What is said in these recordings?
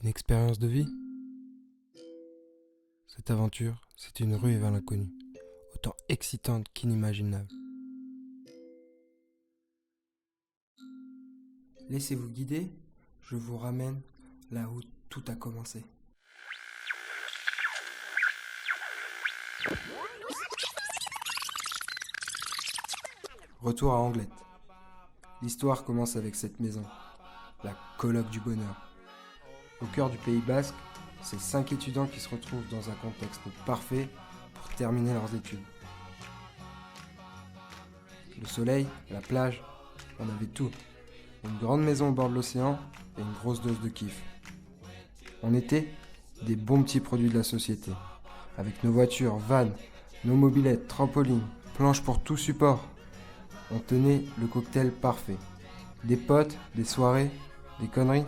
expérience de vie. Cette aventure, c'est une ruée vers l'inconnu, autant excitante qu'inimaginable. Laissez-vous guider, je vous ramène là où tout a commencé. Retour à Anglette. L'histoire commence avec cette maison, la coloc du bonheur. Au cœur du Pays Basque, c'est 5 étudiants qui se retrouvent dans un contexte parfait pour terminer leurs études. Le soleil, la plage, on avait tout. Une grande maison au bord de l'océan et une grosse dose de kiff. On était des bons petits produits de la société, avec nos voitures, vannes, nos mobylettes, trampolines, planches pour tout support. On tenait le cocktail parfait. Des potes, des soirées, des conneries.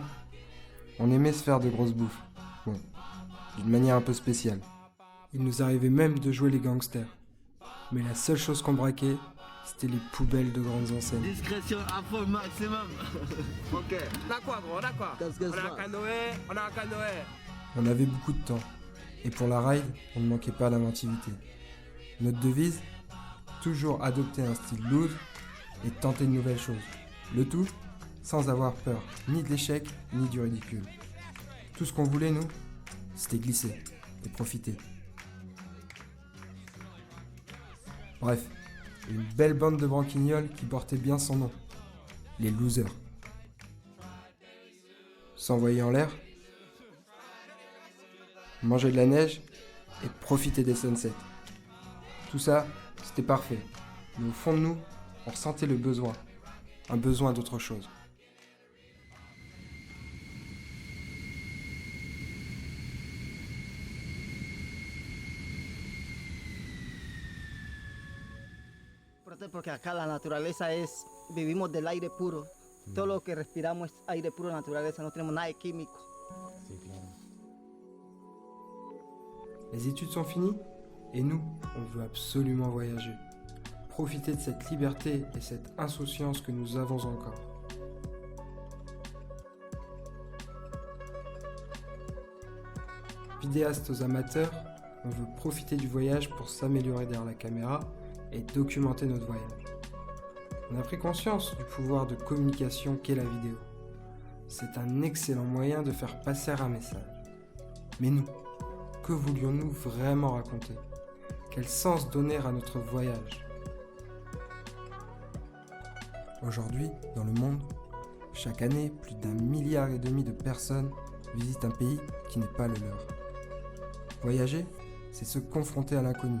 On aimait se faire de grosses bouffes. Bon, d'une manière un peu spéciale. Il nous arrivait même de jouer les gangsters. Mais la seule chose qu'on braquait, c'était les poubelles de grandes enseignes. Discrétion à fond maximum. Ok. On a quoi gros, on a quoi? On a un canoë. On avait beaucoup de temps. Et pour la ride, on ne manquait pas d'inventivité. Notre devise, toujours adopter un style loose et tenter de nouvelles choses. Le tout sans avoir peur ni de l'échec ni du ridicule. Tout ce qu'on voulait, nous, c'était glisser et profiter. Bref, une belle bande de branquignoles qui portait bien son nom. Les losers. S'envoyer en l'air, manger de la neige et profiter des sunsets. Tout ça, c'était parfait. Mais au fond de nous, on ressentait le besoin. Un besoin d'autre chose. Porque acá la naturaleza es, vivimos del aire puro. Todo lo que respiramos es aire puro, naturaleza, no tenemos nada de químico. Les études sont finies et nous, on veut absolument voyager. Profiter de cette liberté et cette insouciance que nous avons encore. Vidéastes aux amateurs, on veut profiter du voyage pour s'améliorer derrière la caméra et documenter notre voyage. On a pris conscience du pouvoir de communication qu'est la vidéo. C'est un excellent moyen de faire passer un message. Mais nous, que voulions-nous vraiment raconter? Quel sens donner à notre voyage? Aujourd'hui, dans le monde, chaque année, plus d'1,5 milliard de personnes visitent un pays qui n'est pas le leur. Voyager, c'est se confronter à l'inconnu,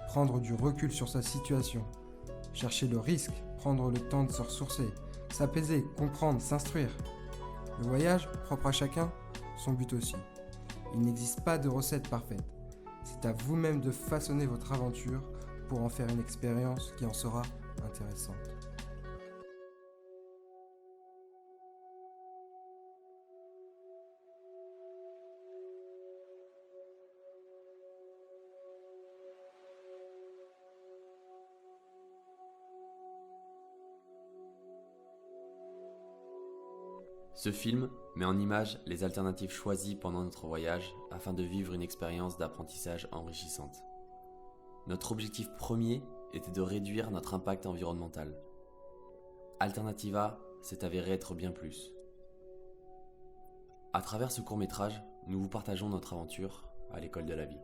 prendre du recul sur sa situation, chercher le risque, prendre le temps de se ressourcer, s'apaiser, comprendre, s'instruire. Le voyage, propre à chacun, son but aussi. Il n'existe pas de recette parfaite. C'est à vous-même de façonner votre aventure pour en faire une expérience qui en sera intéressante. Ce film met en image les alternatives choisies pendant notre voyage afin de vivre une expérience d'apprentissage enrichissante. Notre objectif premier était de réduire notre impact environnemental. Alternativa s'est avéré être bien plus. À travers ce court-métrage, nous vous partageons notre aventure à l'école de la vie.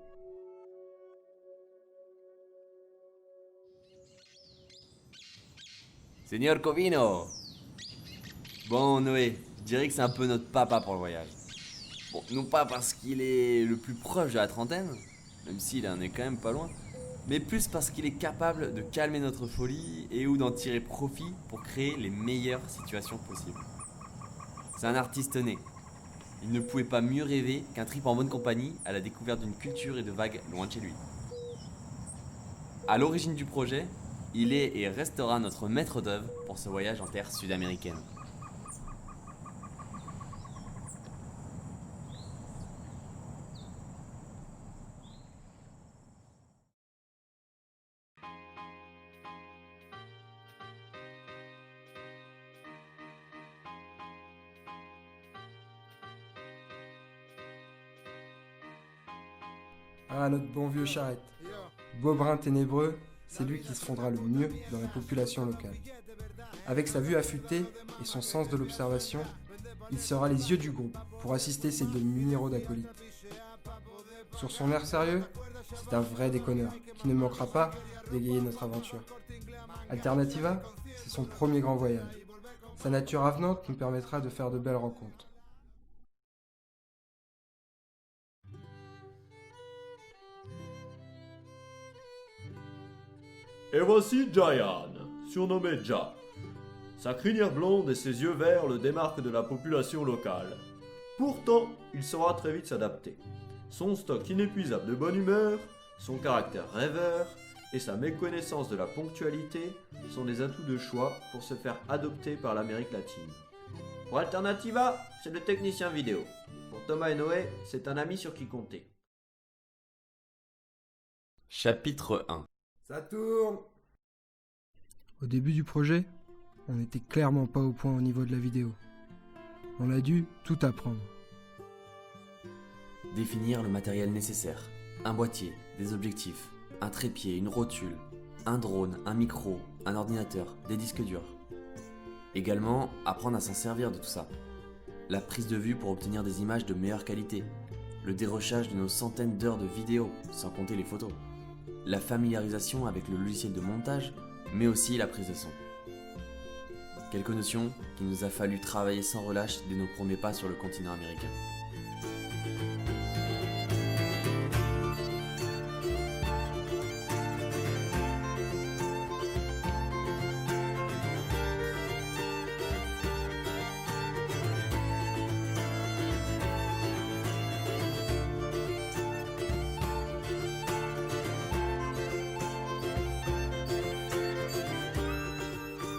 Señor Covino! Bon Noé, je dirais que c'est un peu notre papa pour le voyage. Bon, non pas parce qu'il est le plus proche de la trentaine, même s'il en est quand même pas loin, mais plus parce qu'il est capable de calmer notre folie et ou d'en tirer profit pour créer les meilleures situations possibles. C'est un artiste né. Il ne pouvait pas mieux rêver qu'un trip en bonne compagnie à la découverte d'une culture et de vagues loin de chez lui. À l'origine du projet, il est et restera notre maître d'œuvre pour ce voyage en terre sud-américaine. Ah, notre bon vieux Charrette. Beau brun ténébreux, c'est lui qui se fondra le mieux dans la population locale. Avec sa vue affûtée et son sens de l'observation, il sera les yeux du groupe pour assister ces deux minéraux d'acolytes. Sur son air sérieux, c'est un vrai déconneur qui ne manquera pas d'égayer notre aventure. Alternativa, c'est son premier grand voyage. Sa nature avenante nous permettra de faire de belles rencontres. Et voici Jayan, surnommé Ja. Sa crinière blonde et ses yeux verts le démarquent de la population locale. Pourtant, il saura très vite s'adapter. Son stock inépuisable de bonne humeur, son caractère rêveur et sa méconnaissance de la ponctualité sont des atouts de choix pour se faire adopter par l'Amérique latine. Pour Alternativa, c'est le technicien vidéo. Pour Thomas et Noé, c'est un ami sur qui compter. Chapitre 1. Ça tourne! Au début du projet, on n'était clairement pas au point au niveau de la vidéo. On a dû tout apprendre. Définir le matériel nécessaire. Un boîtier, des objectifs, un trépied, une rotule, un drone, un micro, un ordinateur, des disques durs. Également, apprendre à s'en servir de tout ça. La prise de vue pour obtenir des images de meilleure qualité. Le dérochage de nos centaines d'heures de vidéos, sans compter les photos. La familiarisation avec le logiciel de montage, mais aussi la prise de son. Quelques notions qu'il nous a fallu travailler sans relâche dès nos premiers pas sur le continent américain.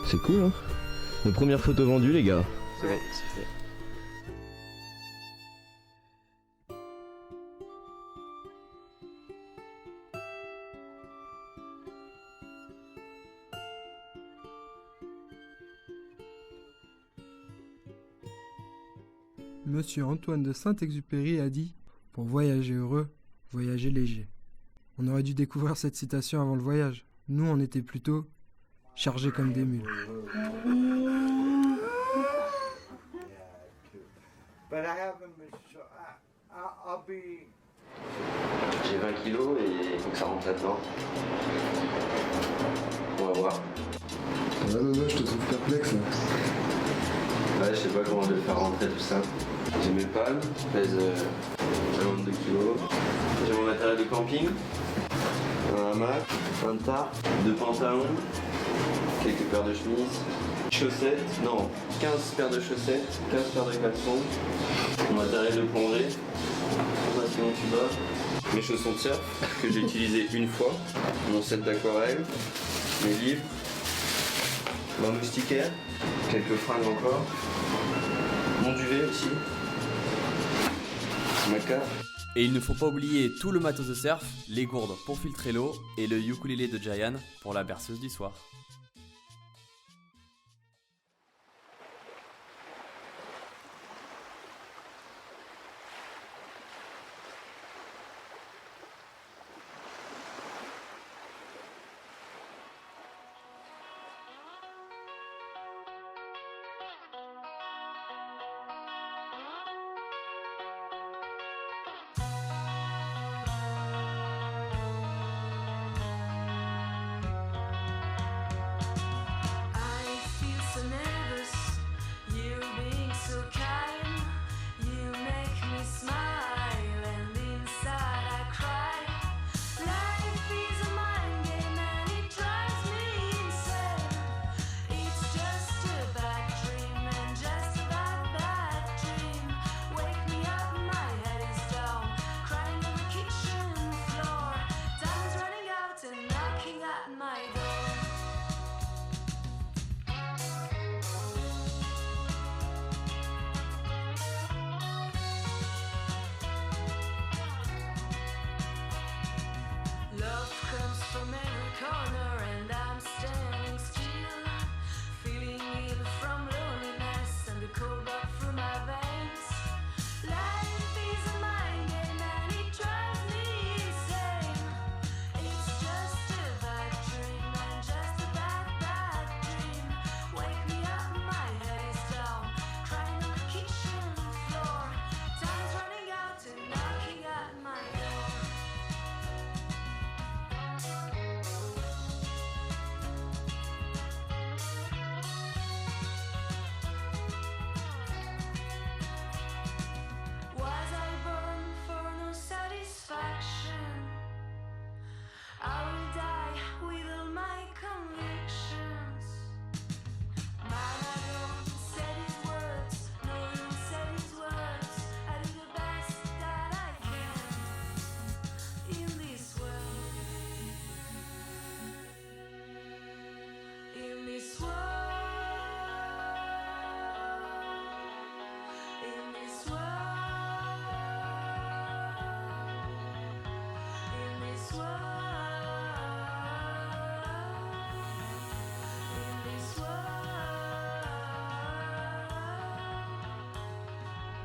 C'est cool, hein? Nos premières photos vendues, les gars. C'est bon, c'est fait. Monsieur Antoine de Saint-Exupéry a dit « Pour voyager heureux, voyager léger ». On aurait dû découvrir cette citation avant le voyage. Nous, on était plutôt chargés comme des mules. J'ai 20 kilos et il faut que ça rentre là-dedans. On va voir. Ouais, je te trouve perplexe là. Ouais, je sais pas comment je vais le faire rentrer tout ça. J'ai mes palmes, je pèse 52 kilos. J'ai mon matériel de camping, un hamac, un tarp, 2 pantalons, quelques paires de chemises, chaussettes, non, 15 paires de chaussettes, 15 paires de caleçons, mon matériel de plongée, formation tuba, mes chaussons de surf que j'ai utilisées une fois, mon set d'aquarelle, mes livres, ma moustiquaire, quelques fringues encore, mon duvet aussi, ma carte. Et il ne faut pas oublier tout le matos de surf, les gourdes pour filtrer l'eau et le ukulélé de Jayan pour la berceuse du soir.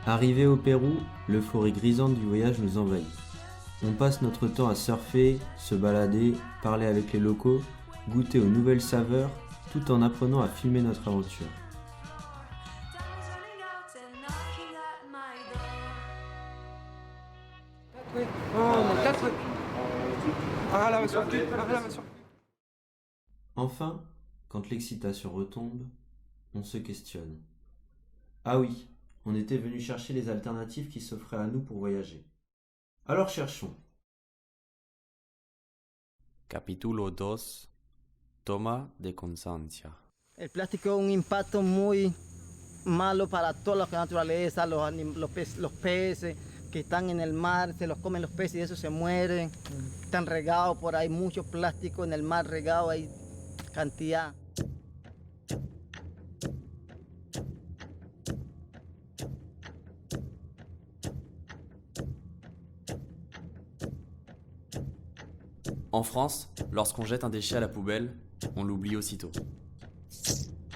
Arrivé au Pérou, l'euphorie grisante du voyage nous envahit. On passe notre temps à surfer, se balader, parler avec les locaux, goûter aux nouvelles saveurs, tout en apprenant à filmer notre aventure. Enfin, quand l'excitation retombe, on se questionne. Ah oui, on était venu chercher les alternatives qui s'offraient à nous pour voyager. Alors cherchons. Capítulo 2. Toma de conciencia. El plástico es un impacto muy malo para toda la naturaleza, los peces que están en el mar, se los comen los peces y eso se mueren. Están regados por ahí, mucho plástico en el mar regado, hay cantidad. En France, lorsqu'on jette un déchet à la poubelle, on l'oublie aussitôt.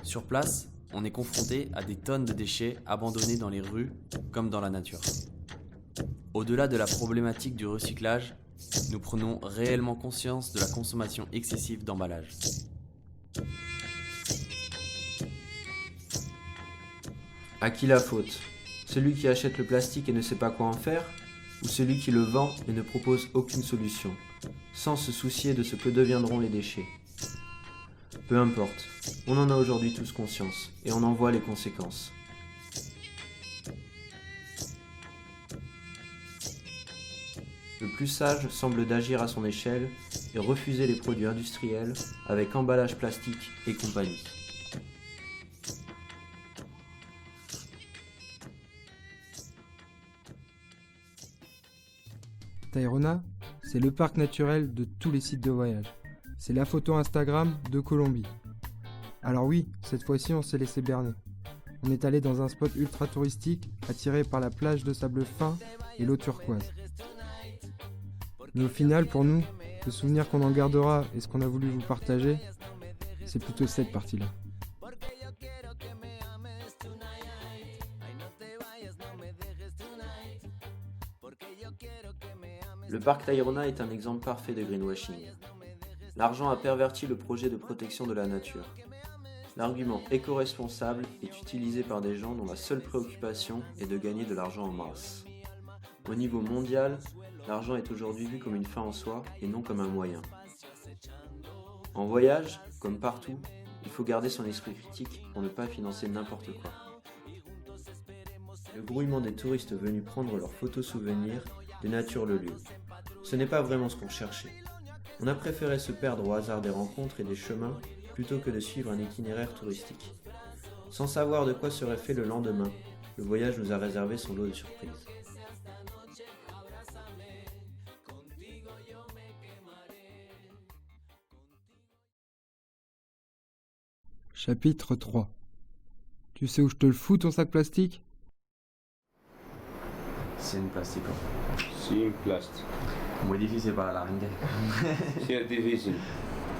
Sur place, on est confronté à des tonnes de déchets abandonnés dans les rues comme dans la nature. Au-delà de la problématique du recyclage, nous prenons réellement conscience de la consommation excessive d'emballage. À qui la faute? Celui qui achète le plastique et ne sait pas quoi en faire? Ou celui qui le vend et ne propose aucune solution, sans se soucier de ce que deviendront les déchets? Peu importe, on en a aujourd'hui tous conscience, et on en voit les conséquences. Le plus sage semble d'agir à son échelle et refuser les produits industriels avec emballage plastique et compagnie. Tayrona, c'est le parc naturel de tous les sites de voyage. C'est la photo Instagram de Colombie. Alors oui, cette fois-ci on s'est laissé berner. On est allé dans un spot ultra touristique attiré par la plage de sable fin et l'eau turquoise. Mais au final, pour nous, le souvenir qu'on en gardera et ce qu'on a voulu vous partager, c'est plutôt cette partie-là. Le parc Tayrona est un exemple parfait de greenwashing. L'argent a perverti le projet de protection de la nature. L'argument éco-responsable est utilisé par des gens dont la seule préoccupation est de gagner de l'argent en masse. Au niveau mondial, l'argent est aujourd'hui vu comme une fin en soi et non comme un moyen. En voyage, comme partout, il faut garder son esprit critique pour ne pas financer n'importe quoi. Le grouillement des touristes venus prendre leurs photos souvenirs dénature le lieu. Ce n'est pas vraiment ce qu'on cherchait. On a préféré se perdre au hasard des rencontres et des chemins plutôt que de suivre un itinéraire touristique. Sans savoir de quoi serait fait le lendemain, le voyage nous a réservé son lot de surprises. Chapitre 3. Tu sais où je te le fous ton sac plastique? Sin plástico. Sin plástico. Muy difícil para la gente. Sí, es difícil.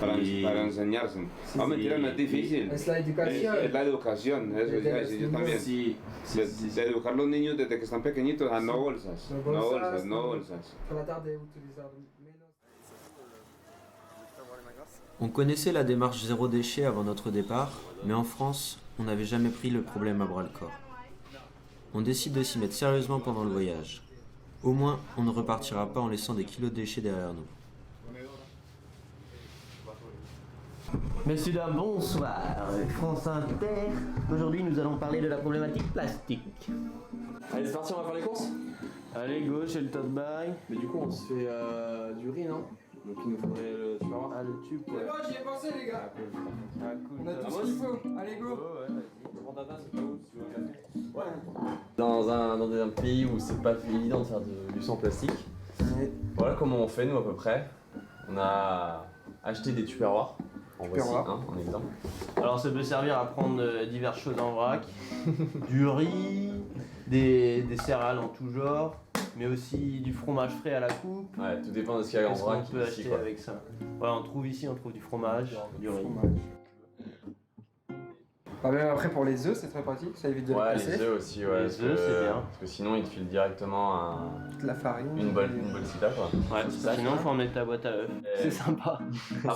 Para enseñarse. No, mentira, no es difícil. Es la educación. Es la educación, eso iba a decir yo también. Sí, De educar a los niños desde que están pequeñitos a no bolsas. No bolsas. On connaissait la démarche zéro déchet avant notre départ, mais en France, on n'avait jamais pris le problème à bras-le-corps. On décide de s'y mettre sérieusement pendant le voyage. Au moins, on ne repartira pas en laissant des kilos de déchets derrière nous. Messieurs, dames, bonsoir. France Inter. Aujourd'hui, nous allons parler de la problématique plastique. Allez, c'est parti, on va faire les courses. Allez, gauche et le tote bag. Mais du coup, on se fait du riz, non? Donc il nous faudrait le tupperware. Ah, le tube, ouais. C'est bon, j'y ai pensé, les gars. Ah, cool. On a tout ce qu'il faut. Allez, go. Ouais, vas-y. Prends ta tasse, c'est pas où, si tu veux un café. Ouais. Dans un pays où c'est pas évident de faire du sang plastique, voilà comment on fait, nous, à peu près. On a acheté des tupperwares. En voici un, en exemple. Alors, ça peut servir à prendre diverses choses en vrac. Du riz, des céréales en tout genre, mais aussi du fromage frais à la coupe. Ouais, tout dépend de ce qu'il y a en Qu'est-ce vrac. qu'on peut acheter avec ça? Ouais, on trouve ici, on trouve du fromage, du riz. Bah, même après pour les œufs, c'est très pratique, ça évite de les Ouais, casser. les œufs aussi, ouais. Les œufs, c'est bien. Parce que sinon, ils te filent directement De la farine. une bolsita, quoi. Ouais, sinon, faut en mettre ta boîte à œufs. C'est sympa.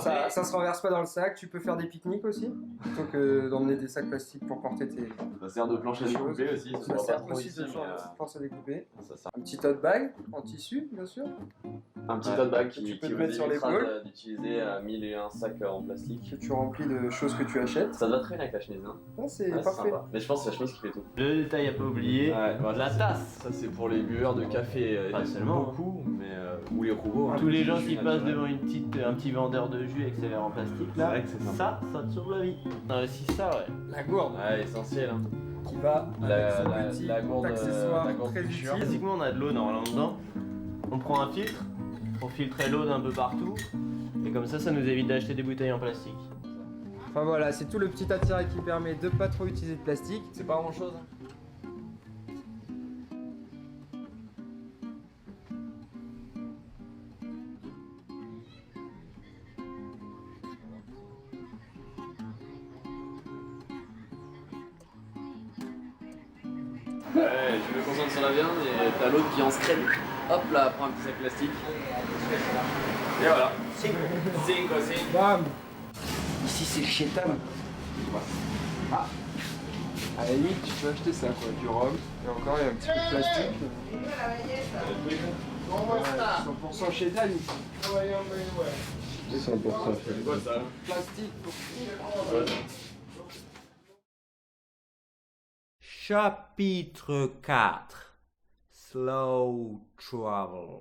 Ça se renverse pas dans le sac, tu peux faire des pique-niques aussi, plutôt que d'emmener des sacs plastiques pour porter tes Ça sert de planche à découper aussi. Ça sert aussi de planche à découper. Un petit tote bag en tissu, bien sûr. Un petit tote bag que qui tu peux vous te mettre sur évitera l'épaule. d'utiliser 1001 sacs en plastique. Que tu remplis de choses que tu achètes. Ça doit très bien avec la chemise, non? Ah, c'est Ouais, parfait. sympa. Mais je pense que c'est la chemise qui fait tout. Le détail à pas oublier, Ouais, voilà, la tasse. Ça, c'est pour les buveurs de café. Pas seulement, beaucoup, mais ou les robots. Tous les gens qui passent devant un petit vendeur de jus avec ses verres en plastique, là, C'est vrai que c'est ça te sauve la vie. On a aussi ça, ouais. La gourde. Ouais, essentiel. Hein. Qui va avec ce petit la gourde, accessoire la gourde très couture. utile. Basiquement, on a de l'eau normalement dedans. On prend un filtre pour filtrer l'eau d'un peu partout. Et comme ça nous évite d'acheter des bouteilles en plastique. Enfin voilà, c'est tout le petit attirail qui permet de pas trop utiliser de plastique. C'est pas grand chose. Ouais, je me concentre sur la viande et t'as l'autre qui en se crème. Hop là, prends un petit sac plastique. Et voilà. Cinco. Bam. Ici c'est chez Tam. Ah. À la limite, tu peux acheter ça quoi, du rhum. Et encore, il y a un petit peu de plastique. Ouais, 100% chez Dan ici. 100% C'est quoi ça? Plastique pour Chapitre 4 Slow Travel.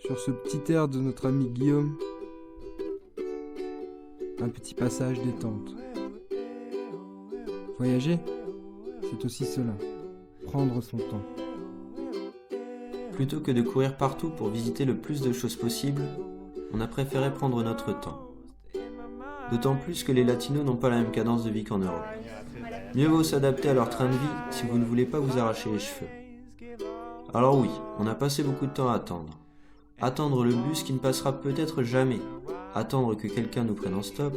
Sur ce petit air de notre ami Guillaume, un petit passage détente. Voyager, c'est aussi cela, prendre son temps. Plutôt que de courir partout pour visiter le plus de choses possible, on a préféré prendre notre temps. D'autant plus que les latinos n'ont pas la même cadence de vie qu'en Europe. Mieux vaut s'adapter à leur train de vie si vous ne voulez pas vous arracher les cheveux. Alors oui, on a passé beaucoup de temps à attendre. Attendre le bus qui ne passera peut-être jamais. Attendre que quelqu'un nous prenne en stop.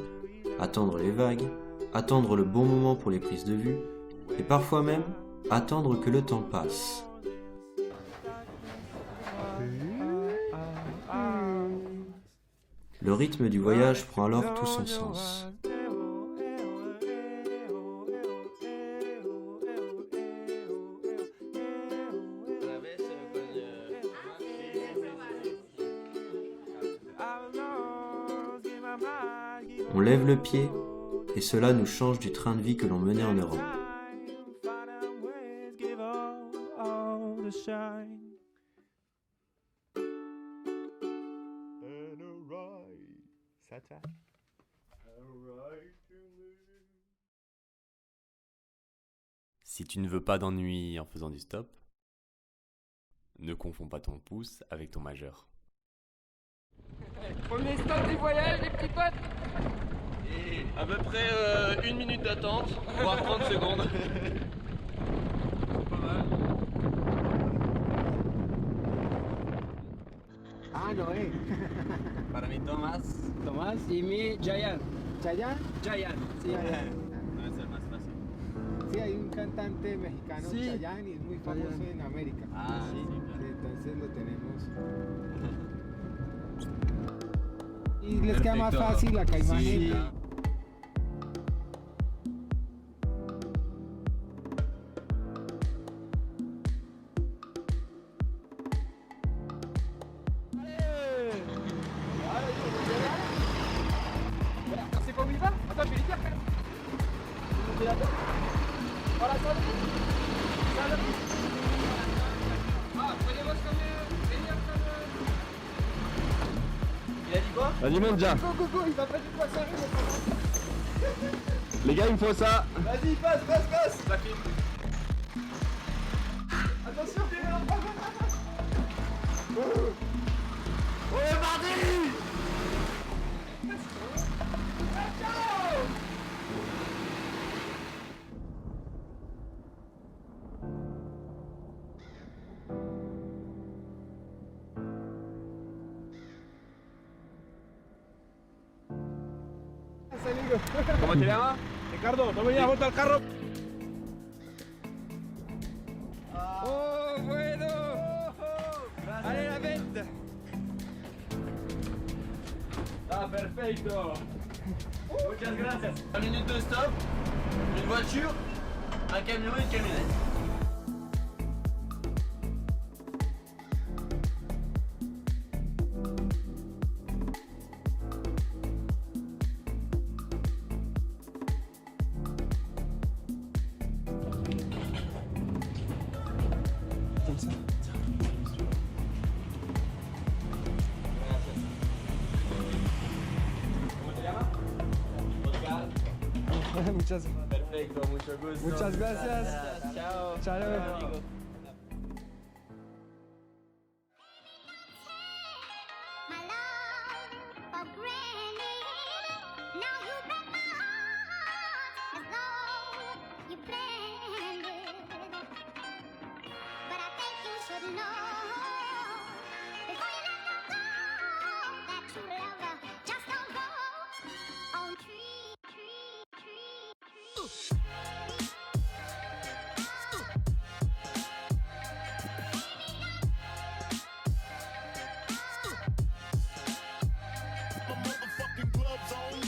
Attendre les vagues. Attendre le bon moment pour les prises de vue. Et parfois même, attendre que le temps passe. Le rythme du voyage prend alors tout son sens. On lève le pied et cela nous change du train de vie que l'on menait en Europe. Si tu ne veux pas d'ennui en faisant du stop, ne confonds pas ton pouce avec ton majeur. Premier stop du voyage, les petits potes. À peu près 1 minute d'attente, voire 30 secondes. Ah, Noé. Para mí, Tomás. Tomás y mi Giant. ¿Giant? Giant. Sí, No es el más fácil. sí, hay un cantante mexicano, Sí. Chayanne, y es muy famoso en América. Ah, sí, claro. Entonces lo tenemos. Y les queda más fácil acá, imagínate. C'est pas où il va? Attends, je vais lui dire quand même. Voilà, ça va. Ah, prenez-moi ce Il a dit quoi? Vas-y, monte déjà. Go, go, go, il va pas du tout à s'arrêter. Les gars, il me faut ça. Vas-y, passe. La filme. Attention, t'es là. ¿Cómo te llamas? Ricardo, toma ya, vuelta al carro. Oh, bueno. Allez, la vente. Ah, perfecto. Muchas gracias. 1 minute de stop, une voiture, un camion et une camionnette. Muchas, Perfecto, mucho gusto. muchas gracias. Ciao. Ciao. Amigo. My love for granted. Now you break my heart as though you planned it. But I think you should know before you let her go that true love just don't grow on trees. Motherfucking gloves on.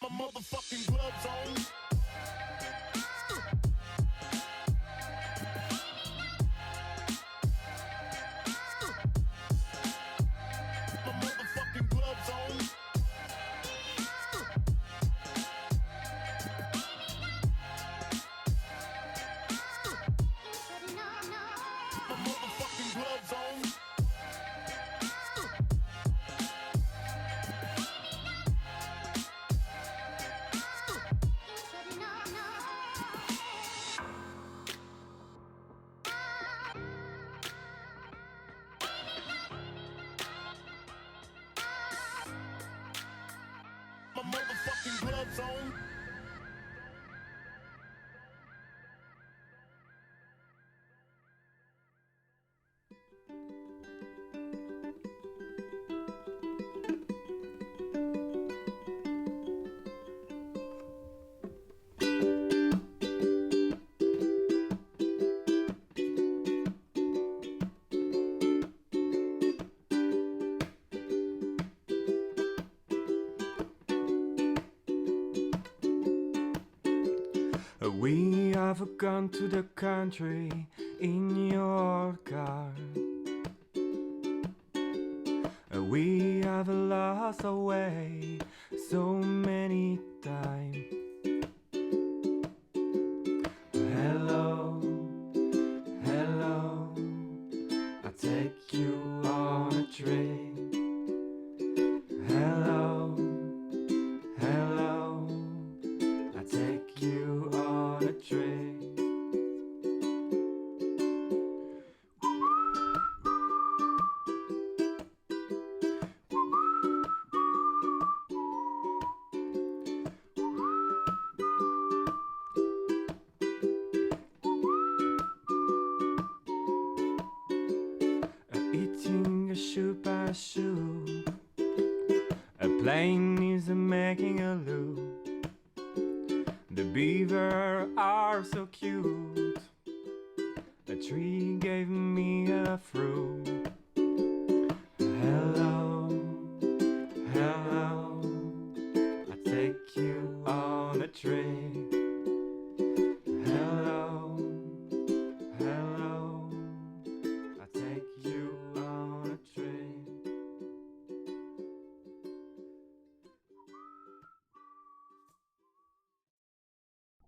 My motherfucking gloves on. My motherfucking gloves on. My motherfucking gloves on. We have gone to the country in your car. We have lost our way so many times. Hello, hello, I take you on a trip. Hello, hello, I take you on a trip. Eating a shoe by shoe, a plane is making a loop. The beaver are so cute. A tree gave me a fruit. Hello, on a tree. Hello, hello, I take you on a tree.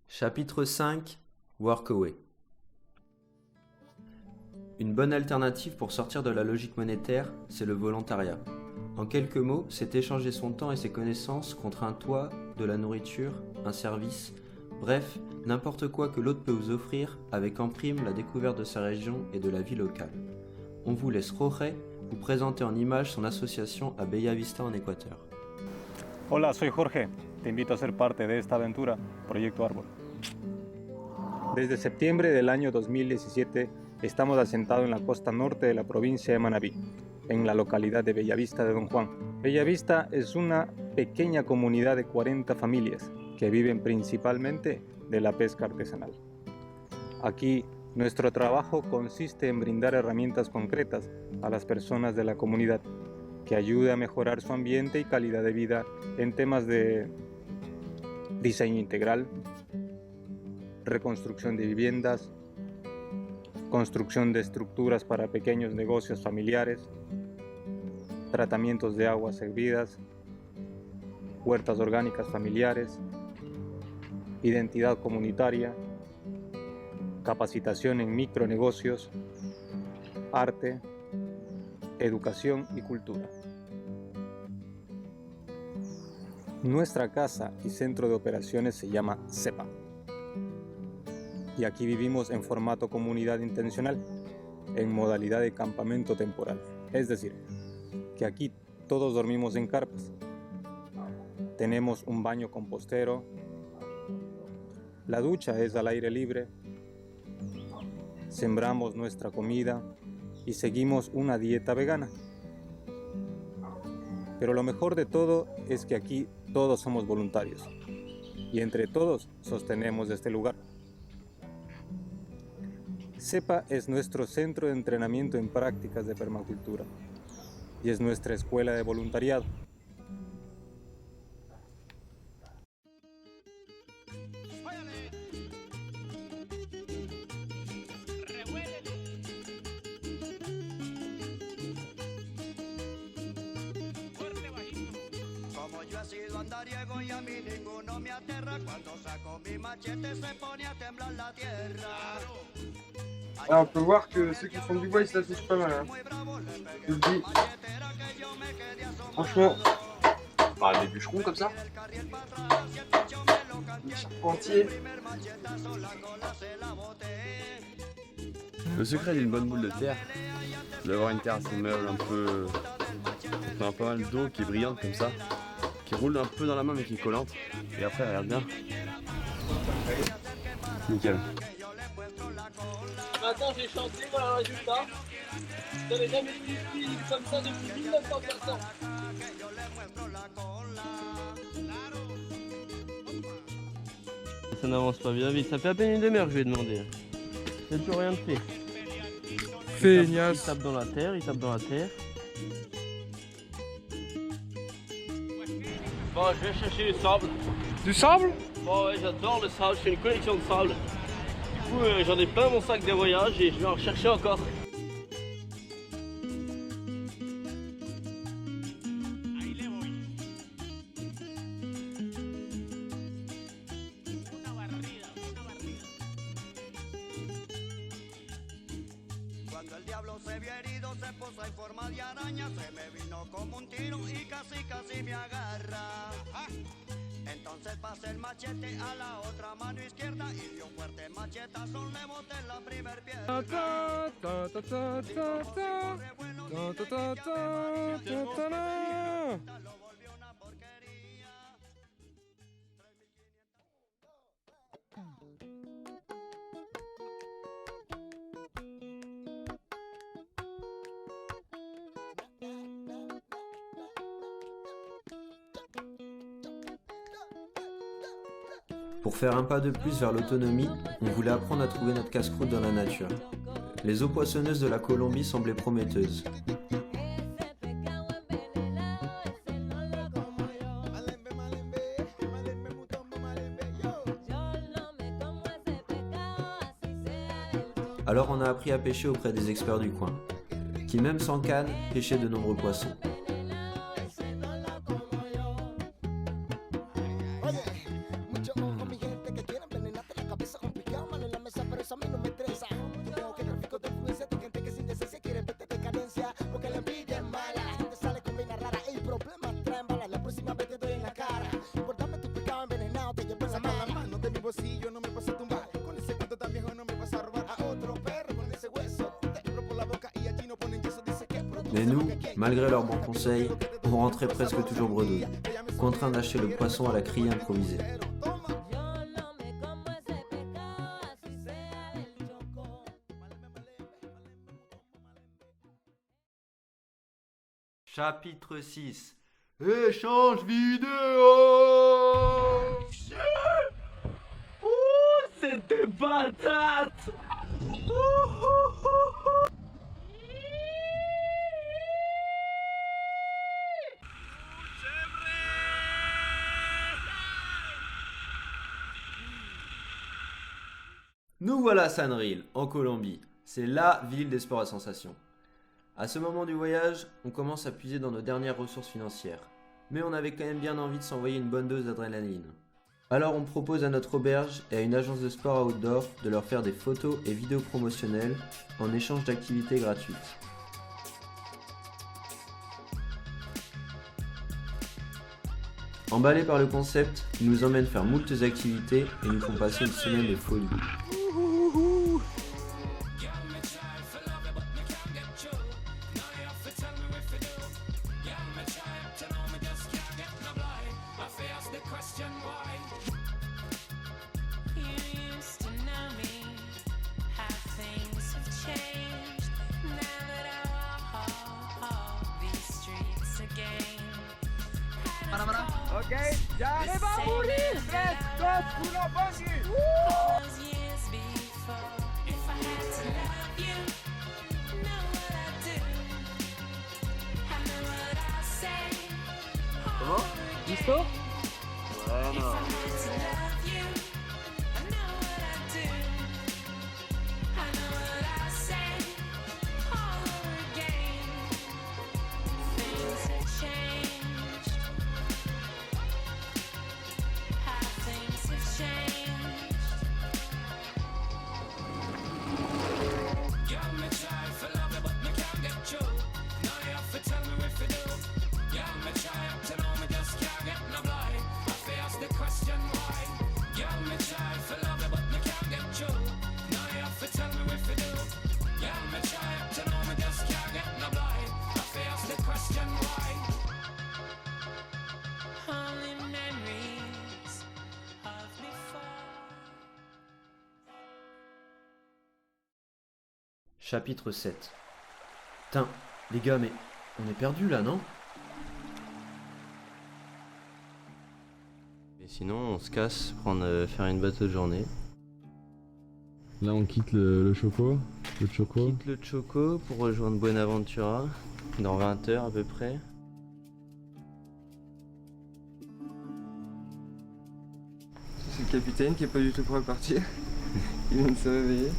Chapitre 5 Workaway. Une bonne alternative pour sortir de la logique monétaire, c'est le volontariat. En quelques mots, c'est échanger son temps et ses connaissances contre un toit, de la nourriture, un service, bref, n'importe quoi que l'autre peut vous offrir avec en prime la découverte de sa région et de la vie locale. On vous laisse Jorge vous présenter en images son association à Bellavista en Équateur. Hola, soy Jorge. Te invito a ser parte de esta aventura, Proyecto Árbol. Desde septiembre del año 2017 estamos asentados en la costa norte de la provincia de Manabí, en la localidad de Bellavista de Don Juan. Bellavista es una pequeña comunidad de 40 familias que viven principalmente de la pesca artesanal. Aquí nuestro trabajo consiste en brindar herramientas concretas a las personas de la comunidad que ayude a mejorar su ambiente y calidad de vida en temas de diseño integral, reconstrucción de viviendas, construcción de estructuras para pequeños negocios familiares, tratamientos de aguas servidas, huertas orgánicas familiares, identidad comunitaria, capacitación en micronegocios, arte, educación y cultura. Nuestra casa y centro de operaciones se llama CEPA. Y aquí vivimos en formato comunidad intencional, en modalidad de campamento temporal. Es decir, que aquí todos dormimos en carpas. Tenemos un baño compostero, la ducha es al aire libre, sembramos nuestra comida y seguimos una dieta vegana. Pero lo mejor de todo es que aquí todos somos voluntarios y entre todos sostenemos este lugar. CEPA es nuestro centro de entrenamiento en prácticas de permacultura y es nuestra escuela de voluntariado. Como yo he sido andariego y a mí ninguno me aterra, cuando saco mi machete se pone a temblar la tierra. Ah, on peut voir que ceux qui font du bois ils s'affichent pas mal. Hein. Je le dis. Franchement. Bah, des bûcherons comme ça. Entier. Le secret d'une bonne boule de terre, c'est d'avoir une terre assez meuble, un peu. On a pas mal d'eau qui est brillante comme ça, qui roule un peu dans la main mais qui est collante. Et après, regarde bien. Nickel. Maintenant j'ai chanté, voilà le résultat. Vous n'avez jamais vu une fille comme ça depuis 1914. Ça n'avance pas bien vite, ça fait à peine une demi-heure que je lui ai demandé. Il n'a toujours rien de fait. Feignasse. Il tape dans la terre, il tape dans la terre. Bon, je vais chercher du sable. Du sable? Bon ouais, j'adore le sable, je fais une collection de sable. Du coup, j'en ai plein mon sac de voyage et je vais en rechercher encore. Cuando el diablo se vio herido se puso en forma de araña, se me vino como un tiro y casi me agarra. Entonces pasé el machete a la otra mano izquierda y de un fuerte machetazo le boté la primer pierna. Pour faire un pas de plus vers l'autonomie, on voulait apprendre à trouver notre casse-croûte dans la nature. Les eaux poissonneuses de la Colombie semblaient prometteuses. Alors on a appris à pêcher auprès des experts du coin, qui même sans canne pêchaient de nombreux poissons. Mais nous, malgré leurs bons conseils, on rentrait presque toujours bredouilles, contraints d'acheter le poisson à la criée improvisée. Chapitre 6. Échange vidéo. C'est des patates. Nous voilà à San Ril, en Colombie. C'est LA ville des sports à sensations. À ce moment du voyage, on commence à puiser dans nos dernières ressources financières. Mais on avait quand même bien envie de s'envoyer une bonne dose d'adrénaline. Alors on propose à notre auberge et à une agence de sport outdoor de leur faire des photos et vidéos promotionnelles en échange d'activités gratuites. Emballés par le concept, ils nous emmènent faire moultes activités et nous font passer une semaine de folie. Ok, ya les va a mourir. 3, 2, 1, bungee. ¿Cómo? ¿Listo? Bueno. Chapitre 7. Tain, les gars, mais on est perdus là, non? Et sinon, on se casse, faire une bateau de journée. Là, on quitte le Choco. On quitte le Choco pour rejoindre Buenaventura dans 20 heures à peu près. C'est le capitaine qui est pas du tout prêt à partir. Il vient de se réveiller.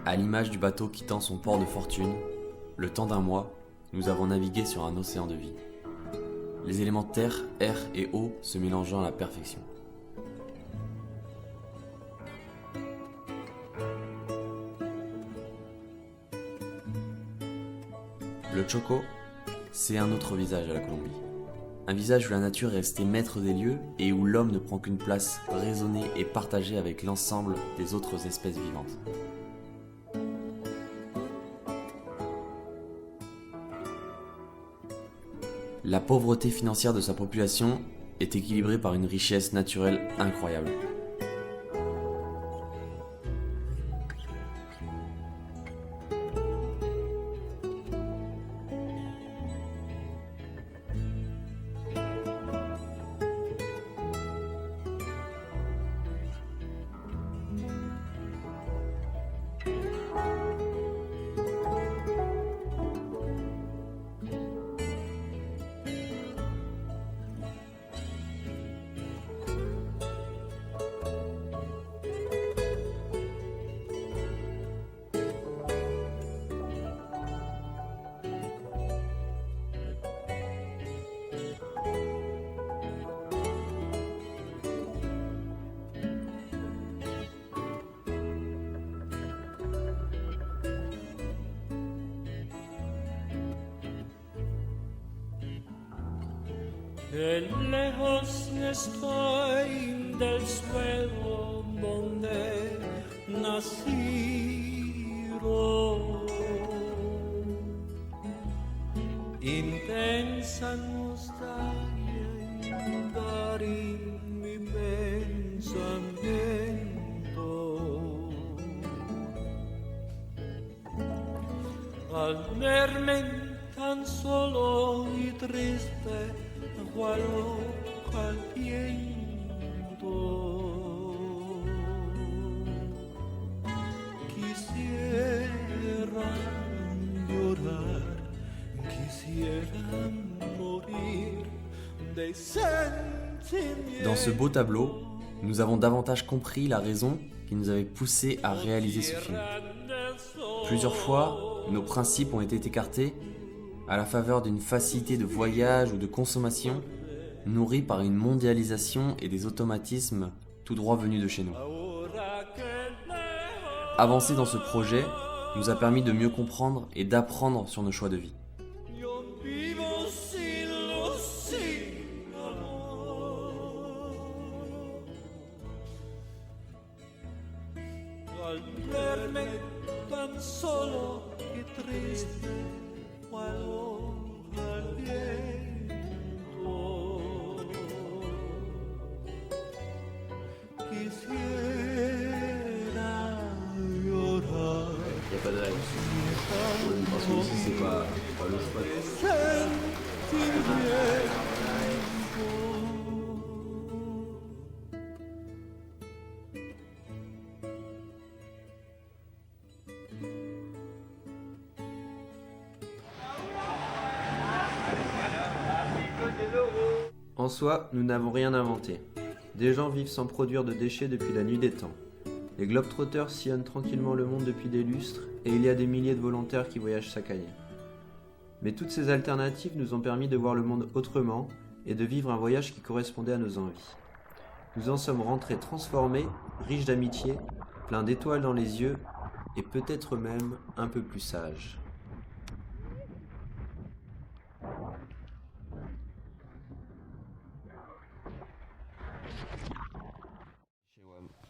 À l'image du bateau quittant son port de fortune, le temps d'un mois, nous avons navigué sur un océan de vie. Les éléments terre, air et eau se mélangeant à la perfection. Le Choco, c'est un autre visage à la Colombie. Un visage où la nature est restée maître des lieux et où l'homme ne prend qu'une place raisonnée et partagée avec l'ensemble des autres espèces vivantes. La pauvreté financière de sa population est équilibrée par une richesse naturelle incroyable. Que lejos estoy del suelo donde nací. Intensa nostalgia invadí mi pensamiento. Al verme tan solo y triste, guardo al viento. Quisiera llorar, quisiera morir de sentimiento. Dans ce beau tableau, nous avons davantage compris la raison qui nous avait poussé à réaliser ce film. Plusieurs fois, nos principes ont été écartés à la faveur d'une facilité de voyage ou de consommation nourrie par une mondialisation et des automatismes tout droit venus de chez nous. Avancer dans ce projet nous a permis de mieux comprendre et d'apprendre sur nos choix de vie. Y a pas de règle. Parce que ici c'est pas le spot. En soi, nous n'avons rien inventé. Des gens vivent sans produire de déchets depuis la nuit des temps. Les Globetrotters sillonnent tranquillement le monde depuis des lustres et il y a des milliers de volontaires qui voyagent chaque année. Mais toutes ces alternatives nous ont permis de voir le monde autrement et de vivre un voyage qui correspondait à nos envies. Nous en sommes rentrés transformés, riches d'amitié, pleins d'étoiles dans les yeux et peut-être même un peu plus sages.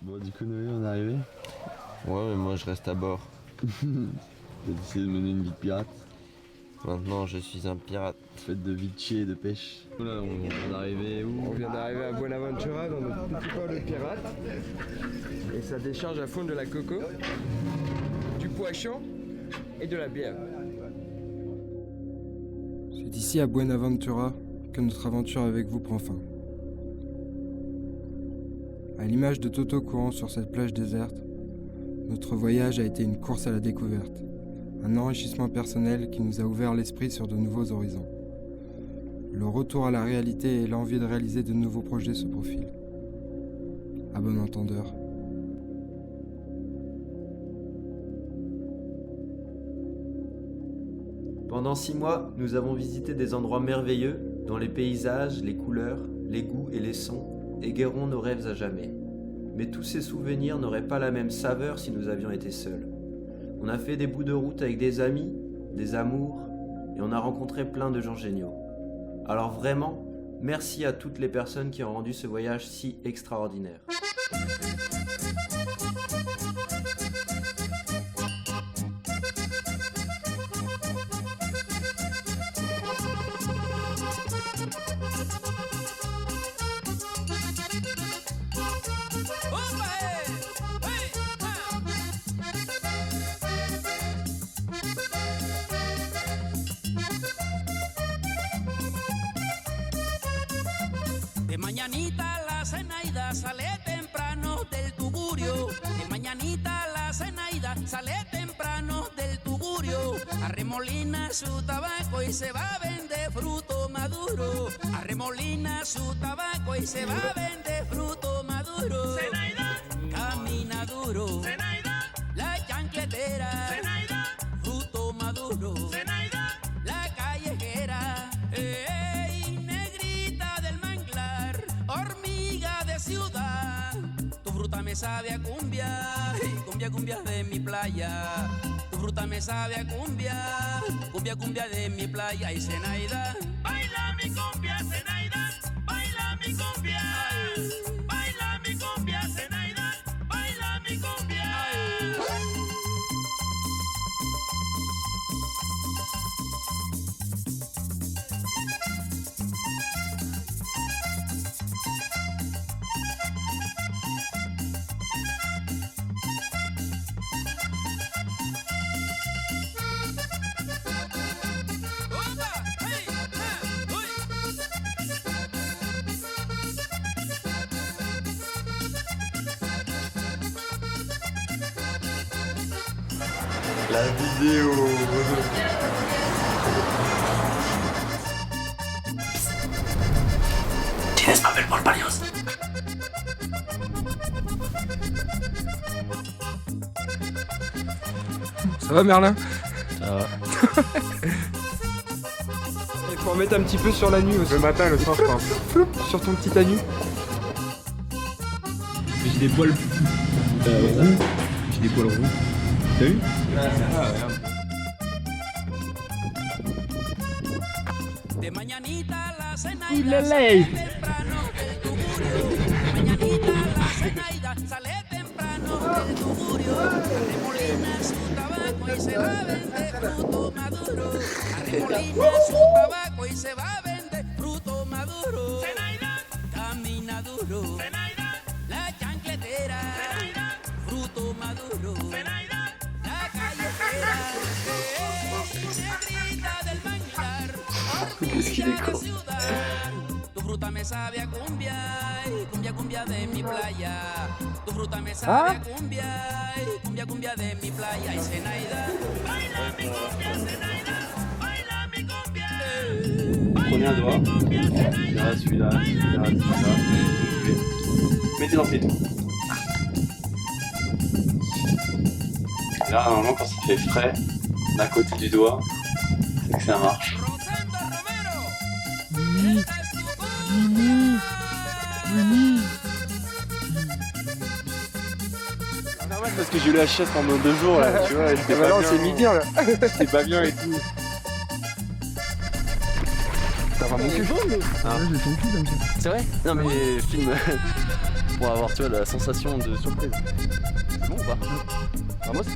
Bon, du coup, Noé, on est arrivé? Ouais, mais moi je reste à bord. J'ai décidé de mener une vie de pirate. Maintenant, je suis un pirate. Fait de vitchi et de pêche. Là, on vient d'arriver où? On vient d'arriver à Buenaventura dans notre petit port de pirate. Et ça décharge à fond de la coco, du poisson et de la bière. C'est ici à Buenaventura que notre aventure avec vous prend fin. À l'image de Toto courant sur cette plage déserte, notre voyage a été une course à la découverte, un enrichissement personnel qui nous a ouvert l'esprit sur de nouveaux horizons. Le retour à la réalité et l'envie de réaliser de nouveaux projets se profilent. À bon entendeur. Pendant 6 mois, nous avons visité des endroits merveilleux, dont les paysages, les couleurs, les goûts et les sons égaieront nos rêves à jamais. Mais tous ces souvenirs n'auraient pas la même saveur si nous avions été seuls. On a fait des bouts de route avec des amis, des amours, et on a rencontré plein de gens géniaux. Alors vraiment, merci à toutes les personnes qui ont rendu ce voyage si extraordinaire. De mañanita la Zenaida sale temprano del tugurio. De mañanita la Zenaida sale temprano del tugurio. Arremolina su tabaco y se va a vender fruto maduro. Arremolina su tabaco y se va a vender fruto maduro. Zenaida camina duro. Zenaida la chancletera. Zenaida fruto maduro. Zenaida la callejera. Negrita del manglar, hormiga de ciudad. Tu fruta me sabe a cumbia, cumbia, cumbia de mi playa. Tu fruta me sabe a cumbia, cumbia, cumbia de mi playa. Y Zenaida, baila mi cumbia, Zenaida, baila mi cumbia. Baila mi cumbia, Zenaida, baila mi cumbia. La vidéo. ¿Tienes papel por varios? Ça va Merlin? Ça va. Il faut en mettre un petit peu sur la nuit aussi. Le matin et le soir, je pense. Sur ton petit anus. J'ai des poils roux. J'ai des poils roux. T'as vu? De mañanita la Zenaida Oulala. sale temprano del tugurio. De mañanita la Zenaida sale temprano del tugurio. Arremolina su tabaco y se va a vender fruto maduro. Arremolina su tabaco y se va a vender fruto maduro. Zenaida camina duro. Zenaida la chancletera. Zenaida fruto maduro. Zenaida la callejera. Negrita del manglar, hormiga de ciudad. Tu fruta me sabe a cumbia, cumbia, cumbia de mi playa. Tu fruta me sabe a cumbia, cumbia, cumbia de mi playa. Y Zenaida, baila mi cumbia, Zenaida, baila mi cumbia. Prenez un doigt, là, celui-là, celui-là. Mettez dans le pied. Là, normalement, quand ça fait frais, d'un côté du doigt, c'est que ça marche. C'est normal parce que j'ai eu la chasse pendant 2 jours là, tu vois, j'étais pas bien. C'est midi là. J'étais pas bien et tout. T'as vraiment mon cul? Ah, j'ai ton cul comme ça. C'est vrai? Non mais je filme pour avoir, tu vois, la sensation de surprise. C'est bon ou pas? Vamos?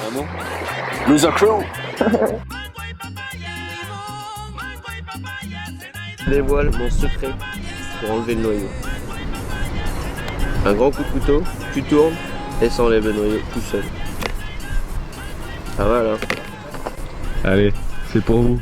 Vraiment? Loser Crow. Je dévoile mon secret pour enlever le noyau. Un grand coup de couteau, tu tournes et ça enlève le noyau tout seul. Ah voilà. Allez, c'est pour vous.